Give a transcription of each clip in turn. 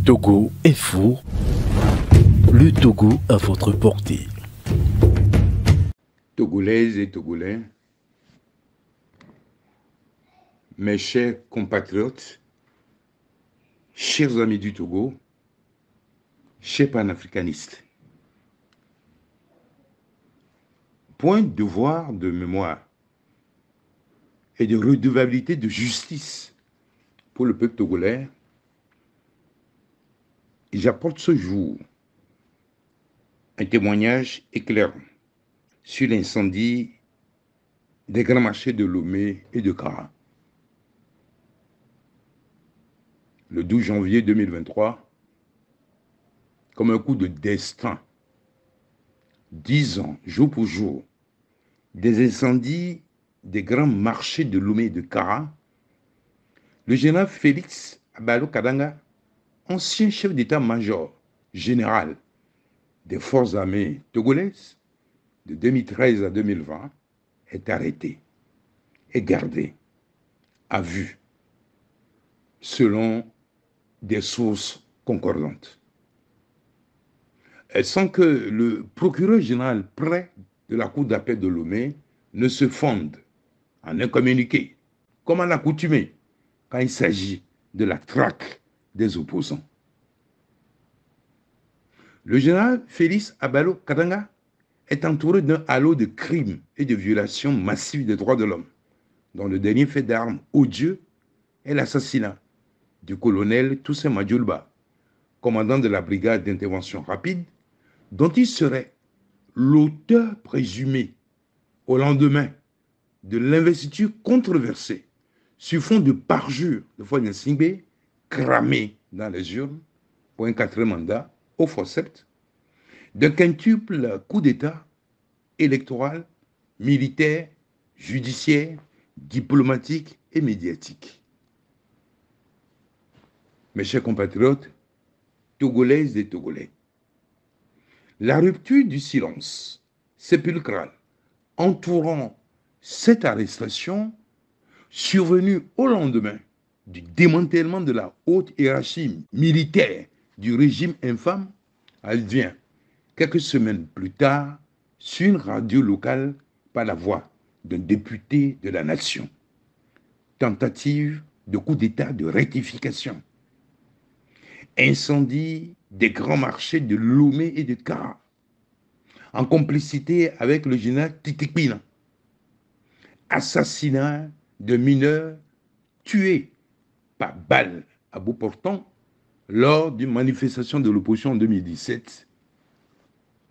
Togo Info, le Togo à votre portée. Togolaises et Togolais, mes chers compatriotes, chers amis du Togo, chers panafricanistes, point de devoir de mémoire et de redevabilité de justice pour le peuple togolais, j'apporte ce jour un témoignage éclairant sur l'incendie des grands marchés de Lomé et de Kara. Le 12 janvier 2023, comme un coup de destin, 10 ans, jour pour jour, des incendies des grands marchés de Lomé et de Kara, le général Félix Abalo Kadanga, ancien chef d'état-major général des forces armées togolaises de 2013 à 2020, est arrêté et gardé à vue selon des sources concordantes. Sans que le procureur général près de la cour d'appel de Lomé ne se fonde en un communiqué, comme à l'accoutumée quand il s'agit de la traque des opposants. Le général Félix Abalo Kadanga est entouré d'un halo de crimes et de violations massives des droits de l'homme, dont le dernier fait d'armes odieux est l'assassinat du colonel Toussaint Madjoulba, commandant de la brigade d'intervention rapide, dont il serait l'auteur présumé au lendemain de l'investiture controversée sur fond de parjure de Fagne Singbe, cramé dans les urnes pour un quatrième mandat au forceps, d'un quintuple coup d'État électoral, militaire, judiciaire, diplomatique et médiatique. Mes chers compatriotes, Togolaises et Togolais, la rupture du silence sépulcral entourant cette arrestation, survenue au lendemain du démantèlement de la haute hiérarchie militaire du régime infâme, advient quelques semaines plus tard sur une radio locale par la voix d'un député de la nation. Tentative de coup d'État de rectification. Incendie des grands marchés de Lomé et de Kara, en complicité avec le général Titikpina. Assassinat de mineurs tués par balle à bout portant lors d'une manifestation de l'opposition en 2017,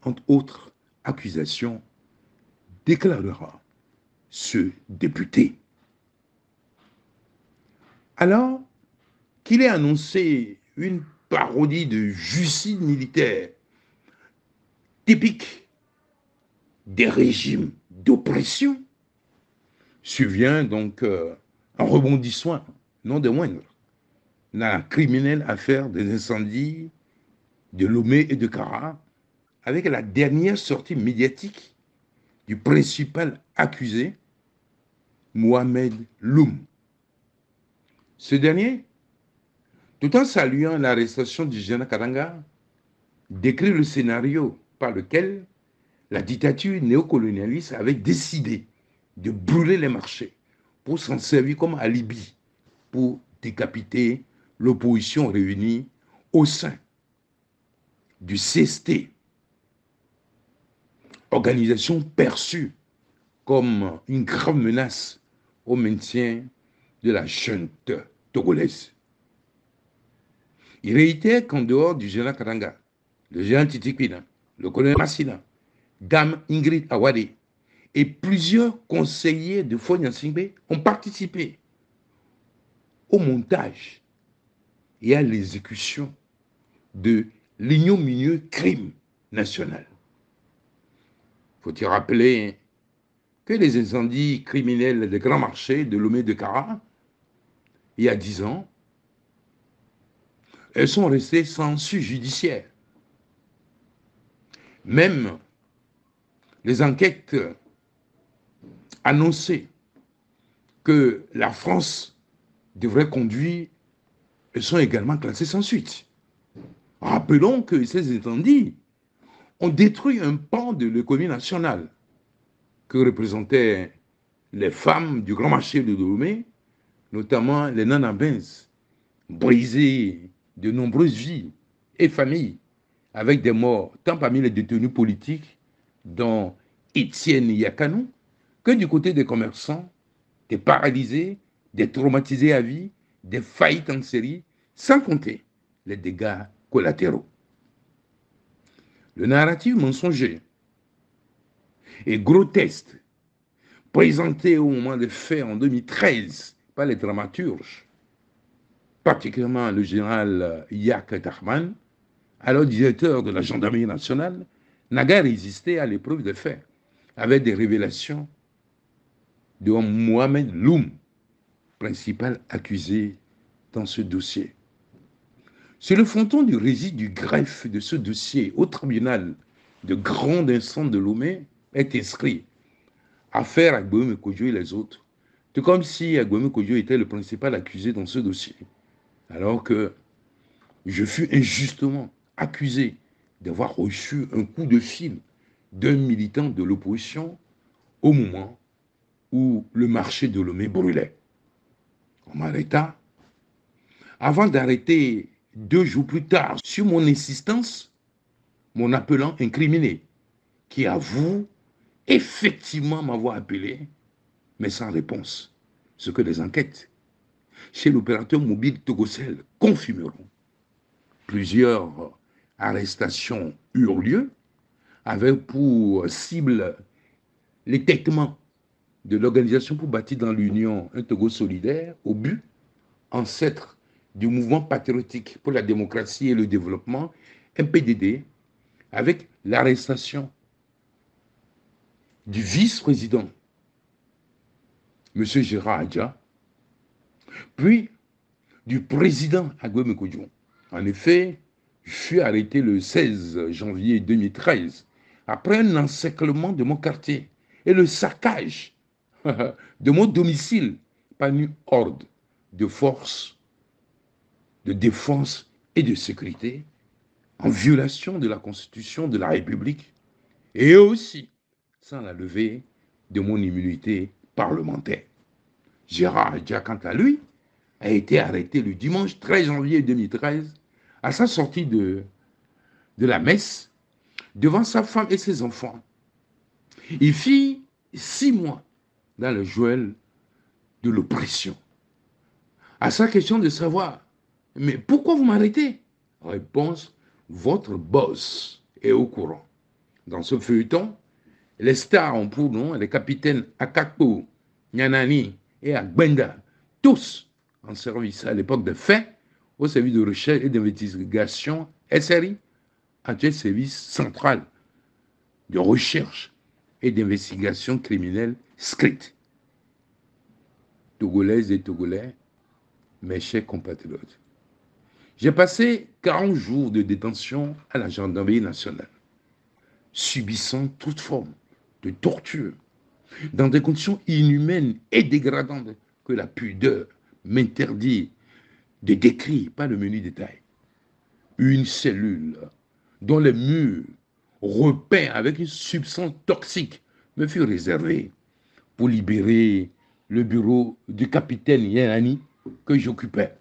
entre autres accusations, déclarera ce député. Alors qu'il ait annoncé une parodie de justice militaire typique des régimes d'oppression, survient donc un rebondissement, non des moindres, dans la criminelle affaire des incendies de Lomé et de Kara, avec la dernière sortie médiatique du principal accusé, Mohamed Loum. Ce dernier, tout en saluant l'arrestation du général Kadanga, décrit le scénario par lequel la dictature néocolonialiste avait décidé de brûler les marchés pour s'en servir comme alibi pour décapiter l'opposition réunie au sein du CST, organisation perçue comme une grave menace au maintien de la junte togolaise. Il réitère qu'en dehors du général Kadanga, le général Titikpina, le colonel Massina, Dame Ingrid Awade et plusieurs conseillers de Fagne Singbe ont participé au montage et à l'exécution de l'ignominieux crime national. Faut-il rappeler que les incendies criminels des grands marchés de Lomé de Kara, il y a 10 ans, elles sont restées sans suite judiciaire. Même les enquêtes annoncées que la France devrait conduire, elles sont également classées sans suite. Rappelons que ces incendies ont détruit un pan de l'économie nationale que représentaient les femmes du grand marché de Lomé, notamment les nanabins, brisé de nombreuses vies et familles, avec des morts tant parmi les détenus politiques, dont Étienne Yakanou, que du côté des commerçants, des paralysés, des traumatisés à vie, des faillites en série, sans compter les dégâts collatéraux. Le narratif mensonger et grotesque présenté au moment des faits en 2013 par les dramaturges, particulièrement le général Yak Dahman, alors directeur de la gendarmerie nationale, n'a guère résisté à l'épreuve des faits, avec des révélations de Mohamed Loum, principal accusé dans ce dossier. Sur le fronton du récit du greffe de ce dossier au tribunal de grande instance de Lomé est inscrit affaire Agboyome Kodjo et les autres, tout comme si Agboyome Kodjo était le principal accusé dans ce dossier, alors que je fus injustement accusé d'avoir reçu un coup de fil d'un militant de l'opposition au moment où le marché de Lomé brûlait. On m'arrêta. Avant d'arrêter 2 jours plus tard, sur mon insistance, mon appelant incriminé, qui avoue effectivement m'avoir appelé, mais sans réponse. Ce que les enquêtes chez l'opérateur mobile Togocel confirmeront. Plusieurs arrestations eurent lieu, avec pour cible l'étêtement de l'Organisation pour bâtir dans l'Union un Togo solidaire, au but, ancêtre du mouvement patriotique pour la démocratie et le développement, MPDD, avec l'arrestation du vice-président, M. Gérard Adja, puis du président Agboyome Kodjo. En effet, je fus arrêté le 16 janvier 2013, après un encerclement de mon quartier et le saccage de mon domicile par une horde de forces de défense et de sécurité en violation de la Constitution de la République et aussi sans la levée de mon immunité parlementaire. Gérard Adja, quant à lui, a été arrêté le dimanche 13 janvier 2013 à sa sortie de la messe devant sa femme et ses enfants. Il fit 6 mois dans le geôle de l'oppression. À sa question de savoir, mais pourquoi vous m'arrêtez? Réponse, votre boss est au courant. Dans ce feuilleton, les stars ont pour nom les capitaines Akakpo, Nyanani et Agbenda, tous en service à l'époque des faits, au service de recherche et d'investigation SRI, actuel service central de recherche et d'investigation criminelle SCRIT. Togolaises et Togolais, mes chers compatriotes, j'ai passé 40 jours de détention à la gendarmerie nationale, subissant toute forme de torture, dans des conditions inhumaines et dégradantes que la pudeur m'interdit de décrire par le menu détail. Une cellule dont les murs repeints avec une substance toxique me furent réservés pour libérer le bureau du capitaine Yenani que j'occupais.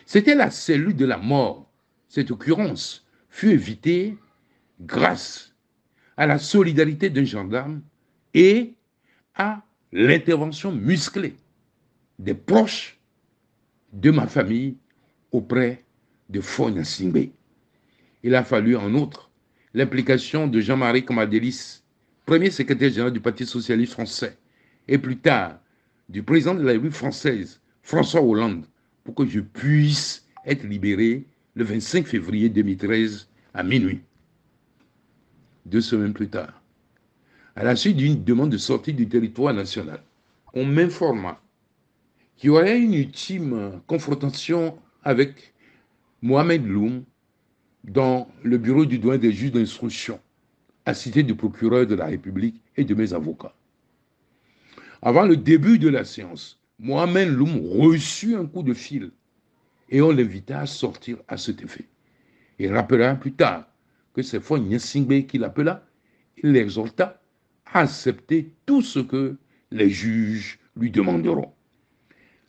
C'était la cellule de la mort. Cette occurrence fut évitée grâce à la solidarité d'un gendarme et à l'intervention musclée des proches de ma famille auprès de Fogna Singbe. Il a fallu en outre l'implication de Jean-Marie Comadélis, premier secrétaire général du Parti socialiste français, et plus tard du président de la République française, François Hollande, pour que je puisse être libéré le 25 février 2013 à minuit. 2 semaines plus tard, à la suite d'une demande de sortie du territoire national, on m'informa qu'il y aurait une ultime confrontation avec Mohamed Loum dans le bureau du doyen des juges d'instruction, assisté du procureur de la République et de mes avocats. Avant le début de la séance, Mohamed Loum reçut un coup de fil et on l'invita à sortir à cet effet. Il rappela plus tard que c'est Faure Gnassingbé qui l'appela. Il l'exhorta à accepter tout ce que les juges lui demanderont.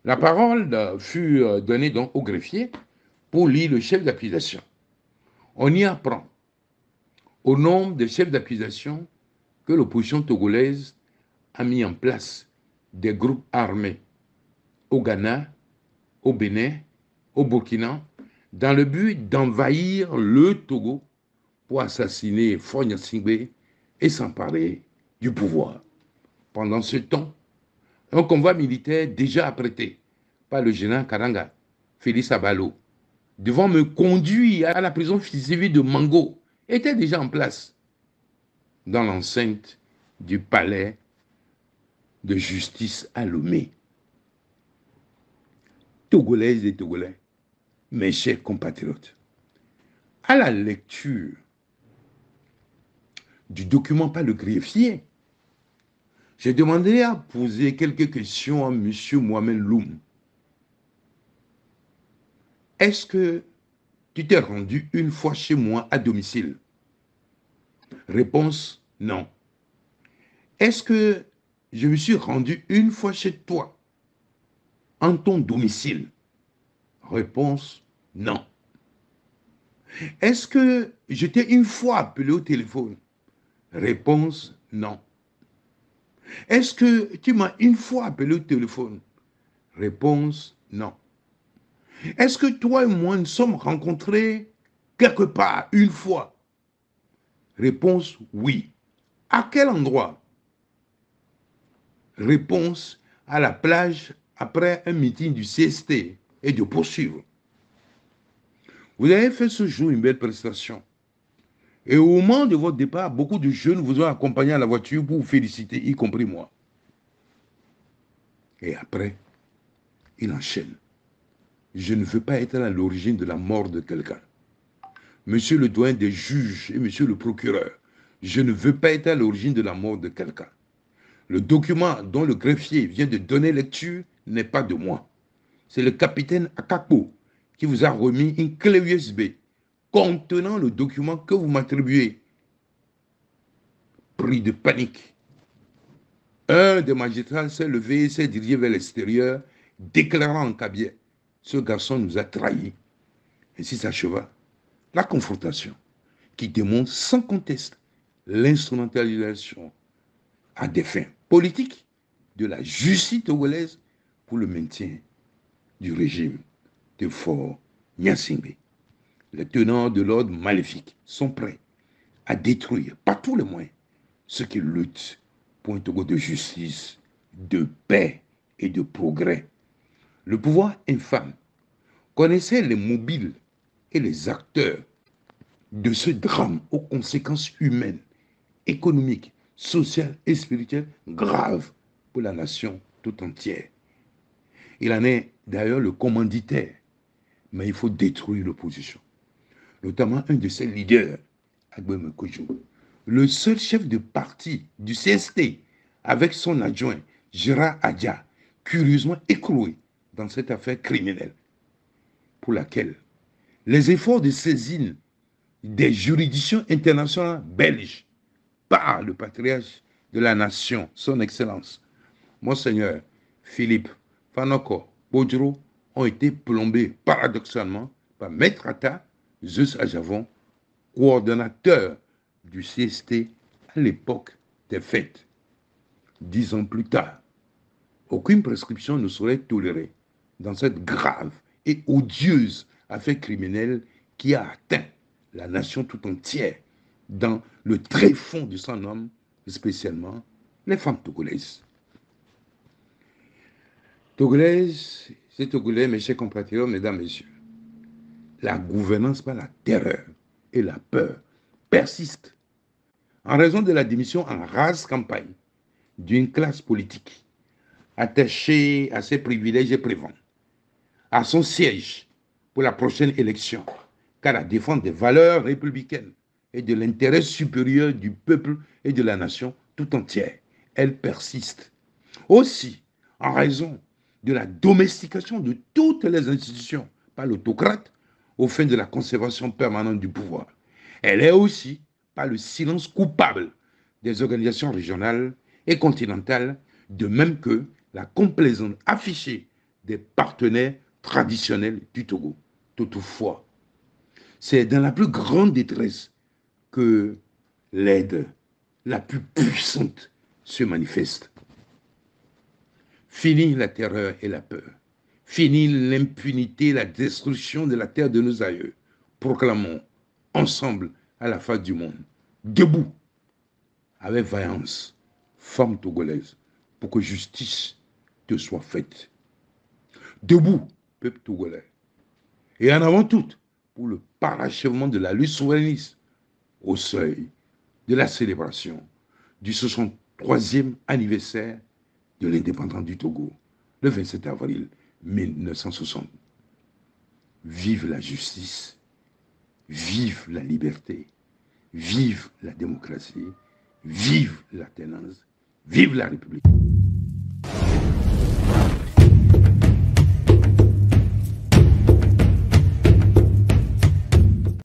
La parole fut donnée donc au greffier pour lire le chef d'accusation. On y apprend au nombre des chefs d'accusation que l'opposition togolaise a mis en place des groupes armés au Ghana, au Bénin, au Burkina, dans le but d'envahir le Togo pour assassiner Faure Gnassingbé et s'emparer du pouvoir. Pendant ce temps, un convoi militaire déjà apprêté par le général Karanga, Félix Abalo, devant me conduire à la prison civile de Mango, était déjà en place dans l'enceinte du palais de justice à Lomé. Togolaises et Togolais, mes chers compatriotes, à la lecture du document par le greffier, j'ai demandé à poser quelques questions à M. Mohamed Loum. Est-ce que tu t'es rendu une fois chez moi à domicile? Réponse, non. Est-ce que je me suis rendu une fois chez toi, en ton domicile? Réponse, non. Est-ce que je t'ai une fois appelé au téléphone? Réponse, non. Est-ce que tu m'as une fois appelé au téléphone? Réponse, non. Est-ce que toi et moi nous sommes rencontrés quelque part une fois? Réponse, oui. À quel endroit? Réponse, à la plage après un meeting du CST et de poursuivre. Vous avez fait ce jour une belle prestation. Et au moment de votre départ, beaucoup de jeunes vous ont accompagné à la voiture pour vous féliciter, y compris moi. Et après, il enchaîne. Je ne veux pas être à l'origine de la mort de quelqu'un. Monsieur le doyen des juges et monsieur le procureur, je ne veux pas être à l'origine de la mort de quelqu'un. Le document dont le greffier vient de donner lecture n'est pas de moi. C'est le capitaine Akakpo qui vous a remis une clé USB contenant le document que vous m'attribuez. Pris de panique, un des magistrats s'est levé et s'est dirigé vers l'extérieur, déclarant en cabinet, ce garçon nous a trahis. Ainsi s'acheva la confrontation qui démontre sans conteste l'instrumentalisation à des fins politiques de la justice togolaise pour le maintien du régime de Faure Gnassingbé. Les tenants de l'ordre maléfique sont prêts à détruire par tous les moyens ceux qui luttent pour un Togo de justice, de paix et de progrès. Le pouvoir infâme connaissait les mobiles et les acteurs de ce drame aux conséquences humaines, économiques, sociales et spirituelles graves pour la nation tout entière. Il en est d'ailleurs le commanditaire, mais il faut détruire l'opposition, notamment un de ses leaders, Agbem Kojo, le seul chef de parti du CST, avec son adjoint Gérard Adja, curieusement écroué dans cette affaire criminelle, pour laquelle les efforts de saisine des juridictions internationales belges par le patriarche de la nation, son Excellence, Monseigneur Philippe Fanoko Bodjro, ont été plombés paradoxalement par Maître Atta Zeus Ajavon, coordonnateur du CST à l'époque des fêtes. 10 ans plus tard, aucune prescription ne serait tolérée dans cette grave et odieuse affaire criminelle qui a atteint la nation tout entière dans le tréfonds de son homme, spécialement les femmes togolaises. Togolaises, c'est Togolais, mes chers compatriotes, mesdames, messieurs, la gouvernance par la terreur et la peur persiste en raison de la démission en rase campagne d'une classe politique attachée à ses privilèges et prévents, à son siège pour la prochaine élection, car la défense des valeurs républicaines et de l'intérêt supérieur du peuple et de la nation tout entière, elle persiste. Aussi, en raison de la domestication de toutes les institutions par l'autocrate, aux fins de la conservation permanente du pouvoir. Elle est aussi par le silence coupable des organisations régionales et continentales, de même que la complaisance affichée des partenaires traditionnels du Togo. Toutefois, c'est dans la plus grande détresse que l'aide la plus puissante se manifeste. Fini la terreur et la peur. Fini l'impunité et la destruction de la terre de nos aïeux. Proclamons ensemble à la face du monde, debout, avec vaillance, femme togolaise, pour que justice te soit faite. Debout, peuple togolais. Et en avant tout, pour le parachèvement de la lutte souverainiste, au seuil de la célébration du 63e anniversaire de l'indépendance du Togo, le 27 avril 1960. Vive la justice, vive la liberté, vive la démocratie, vive l'alternance, vive la République.